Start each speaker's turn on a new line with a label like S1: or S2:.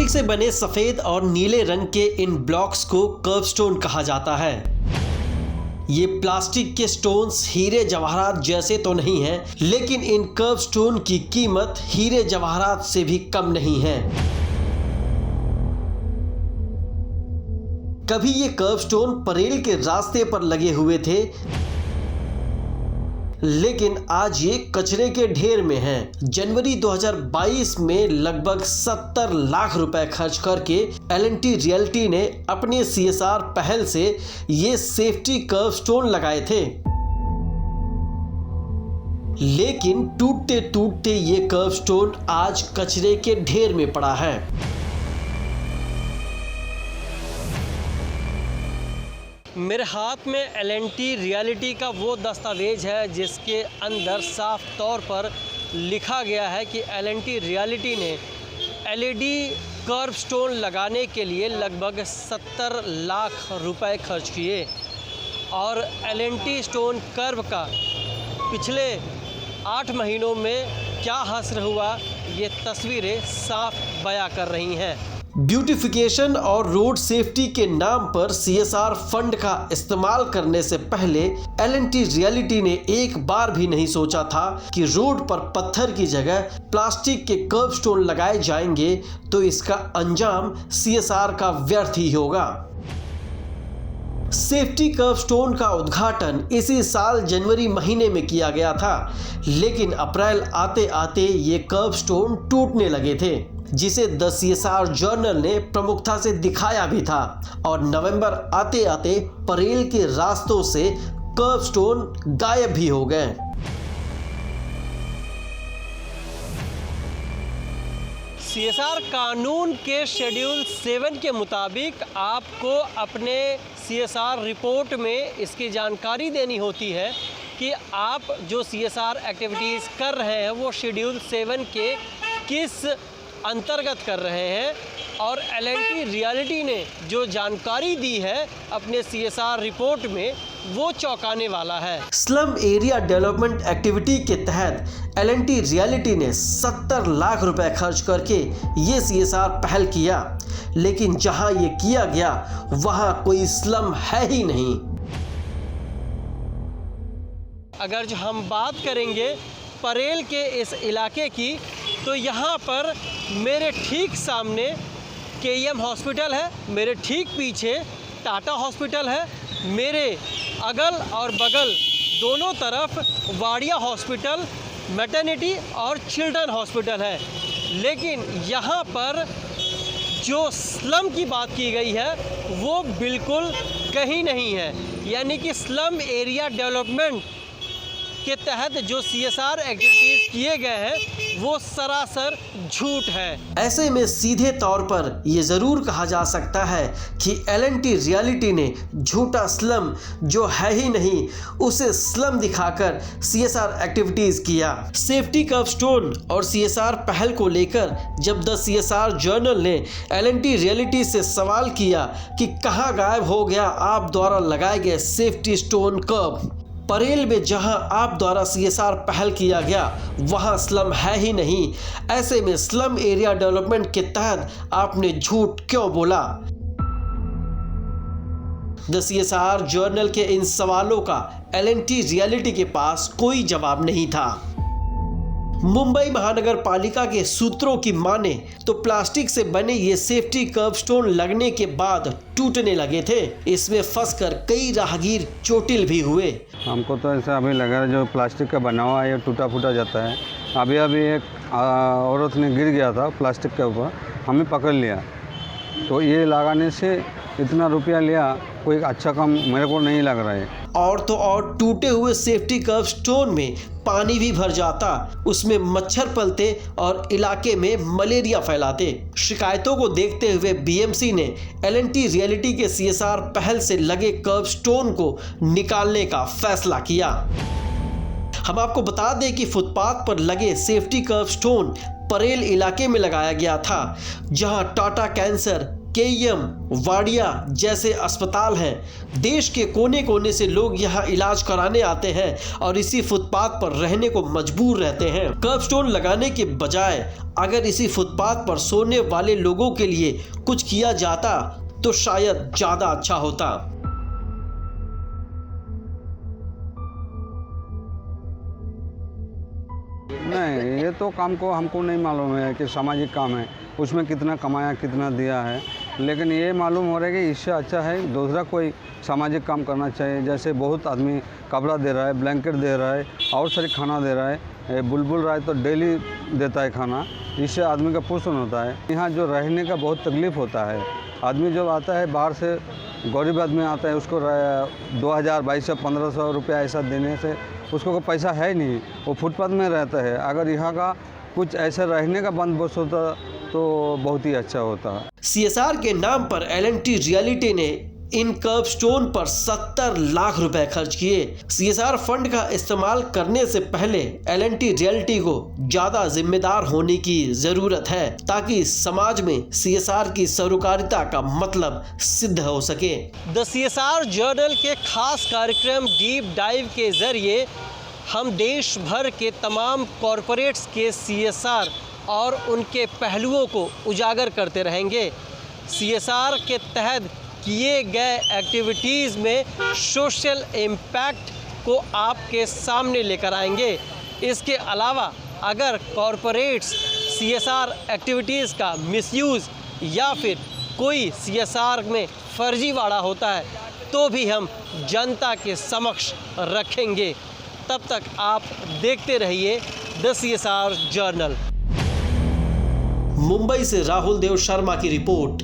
S1: Plastic से बने सफेद और नीले रंग के इन ब्लॉक्स को कर्व स्टोन कहा जाता है। ये प्लास्टिक के स्टोन्स हीरे जवाहरात जैसे तो नहीं हैं, लेकिन इन कर्व स्टोन की कीमत हीरे जवाहरात से भी कम नहीं है। कभी ये कर्व स्टोन परेल के रास्ते पर लगे हुए थे, लेकिन आज ये कचरे के ढेर में हैं। जनवरी 2022 में लगभग 70 लाख रुपए खर्च करके L&T रियल्टी ने अपने CSR पहल से ये सेफ्टी कर्व स्टोन लगाए थे, लेकिन टूटते टूटते ये कर्व स्टोन आज कचरे के ढेर में पड़ा है। मेरे हाथ में L&T रियल्टी का वो दस्तावेज है जिसके अंदर साफ तौर पर लिखा गया है कि L&T रियल्टी ने LED कर्व स्टोन लगाने के लिए लगभग 70 लाख रुपए खर्च किए और L&T स्टोन कर्व का पिछले 8 महीनों में क्या हश्र हुआ, ये तस्वीरें साफ बयां कर रही हैं। ब्यूटिफिकेशन और रोड सेफ्टी के नाम पर CSR फंड का इस्तेमाल करने से पहले L&T रियल्टी ने एक बार भी नहीं सोचा था कि रोड पर पत्थर की जगह प्लास्टिक के कर्व स्टोन लगाए जाएंगे तो इसका अंजाम CSR का व्यर्थ ही होगा। सेफ्टी कर्व स्टोन का उद्घाटन इसी साल जनवरी महीने में किया गया था, लेकिन अप्रैल आते आते ये कर्व स्टोन टूटने लगे थे, जिसे द CSR जर्नल ने प्रमुखता से दिखाया भी था और नवंबर आते आते परेल के रास्तों से कर्व स्टोन गायब भी हो गए। CSR कानून के शेड्यूल 7 के मुताबिक आपको अपने CSR रिपोर्ट में इसकी जानकारी देनी होती है कि आप जो CSR एक्टिविटीज़ कर रहे हैं वो शेड्यूल 7 के किस अंतर्गत कर रहे हैं। और L&T रियल्टी ने जो जानकारी दी है अपने CSR रिपोर्ट में वो चौंकाने वाला है। स्लम एरिया डेवलपमेंट एक्टिविटी के तहत L&T रियल्टी ने 70 लाख रुपए खर्च करके ये CSR पहल किया, लेकिन जहां ये किया गया वहां कोई स्लम है ही नहीं। अगर जो हम बात करेंगे परेल के इस इलाके की, तो यहाँ पर मेरे ठीक सामने KEM हॉस्पिटल है, मेरे ठीक पीछे टाटा हॉस्पिटल है, मेरे अगल और बगल दोनों तरफ वाडिया हॉस्पिटल, मैटरनिटी और चिल्ड्रन हॉस्पिटल है। लेकिन यहाँ पर जो स्लम की बात की गई है वो बिल्कुल कहीं नहीं है, यानी कि स्लम एरिया डेवलपमेंट के तहत जो CSR एक्टिविटीज़ किए गए हैं वो सरासर झूठ है। ऐसे में सीधे तौर पर ये ज़रूर कहा जा सकता है कि L&T रियल्टी ने झूठा स्लम जो है ही नहीं उसे स्लम दिखाकर CSR एक्टिविटीज़ किया। सेफ्टी कर्व स्टोन और CSR पहल को लेकर जब द CSR जर्नल ने L&T रियल्टी से सवाल किया कि कहाँ गायब हो गया आप द्वारा लगाए गए सेफ्टी स्टोन कर्व, परेल में जहां आप द्वारा CSR पहल किया गया वहां स्लम है ही नहीं, ऐसे में स्लम एरिया डेवलपमेंट के तहत आपने झूठ क्यों बोला? द CSR जर्नल के इन सवालों का L&T रियल्टी के पास कोई जवाब नहीं था। मुंबई महानगर पालिका के सूत्रों की माने तो प्लास्टिक से बने ये सेफ्टी कर्व स्टोन लगने के बाद टूटने लगे थे। इसमें फंसकर कई राहगीर चोटिल भी हुए।
S2: हमको तो ऐसा अभी लगा है जो प्लास्टिक का बना हुआ है ये टूटा फूटा जाता है। अभी एक औरत ने गिर गया था प्लास्टिक के ऊपर, हमें पकड़ लिया, तो ये लगाने से इतना रुपया लिया, कोई अच्छा काम मेरे को नहीं लग रहा है।
S1: और तो और टूटे हुए सेफ्टी कर्व स्टोन में पानी भी भर जाता, उसमें मच्छर पलते और इलाके में मलेरिया फैलाते। शिकायतों को देखते हुए BMC ने L&T रियल्टी के CSR पहल से लगे कर्व स्टोन को निकालने का फैसला किया। हम आपको बता दें कि फुटपाथ पर लगे सेफ्टी कर्व स्टोन परेल इलाके में लगाया गया था, जहां टाटा कैंसर, केईएम, वाडिया जैसे अस्पताल हैं। देश के कोने कोने से लोग यहाँ इलाज कराने आते हैं और इसी फुटपाथ पर रहने को मजबूर रहते हैं। कर्बस्टोन लगाने के बजाय अगर इसी फुटपाथ पर सोने वाले लोगों के लिए कुछ किया जाता तो शायद ज़्यादा अच्छा होता।
S2: नहीं, ये तो काम को हमको नहीं मालूम है कि सामाजिक काम है, उसमें कितना कमाया कितना दिया है, लेकिन ये मालूम हो रहा है कि इससे अच्छा है दूसरा कोई सामाजिक काम करना चाहिए। जैसे बहुत आदमी कपड़ा दे रहा है, ब्लैंकेट दे रहा है और सारी खाना दे रहा है। बुलबुल राय तो डेली देता है खाना, इससे आदमी का पोषण होता है। यहाँ जो रहने का बहुत तकलीफ़ होता है, आदमी जब आता है बाहर से, गरीब आदमी आता है, उसको 2000, 2200, 1500 रुपया ऐसा देने से उसको कोई पैसा है ही नहीं, वो फुटपाथ में रहता है। अगर यहाँ का कुछ ऐसा रहने का बंदोबस्त होता तो बहुत ही अच्छा होता।
S1: CSR के नाम पर L&T रियलिटी ने इन कर्बस्टोन पर 70 लाख रुपए खर्च किए। CSR फंड का इस्तेमाल करने से पहले L&T रियलिटी को ज्यादा जिम्मेदार होने की जरूरत है ताकि समाज में CSR की सरोकारिता का मतलब सिद्ध हो सके। द CSR जर्नल के खास कार्यक्रम डीप डाइव के जरिए हम देश भर के तमाम कॉरपोरेट्स के CSR और उनके पहलुओं को उजागर करते रहेंगे। CSR के तहत किए गए एक्टिविटीज़ में सोशल इम्पैक्ट को आपके सामने लेकर आएंगे। इसके अलावा अगर कॉरपोरेट्स CSR एक्टिविटीज़ का मिसयूज़ या फिर कोई CSR में फर्जीवाड़ा होता है तो भी हम जनता के समक्ष रखेंगे। तब तक आप देखते रहिए द CSR जर्नल। मुंबई से राहुल देव शर्मा की रिपोर्ट।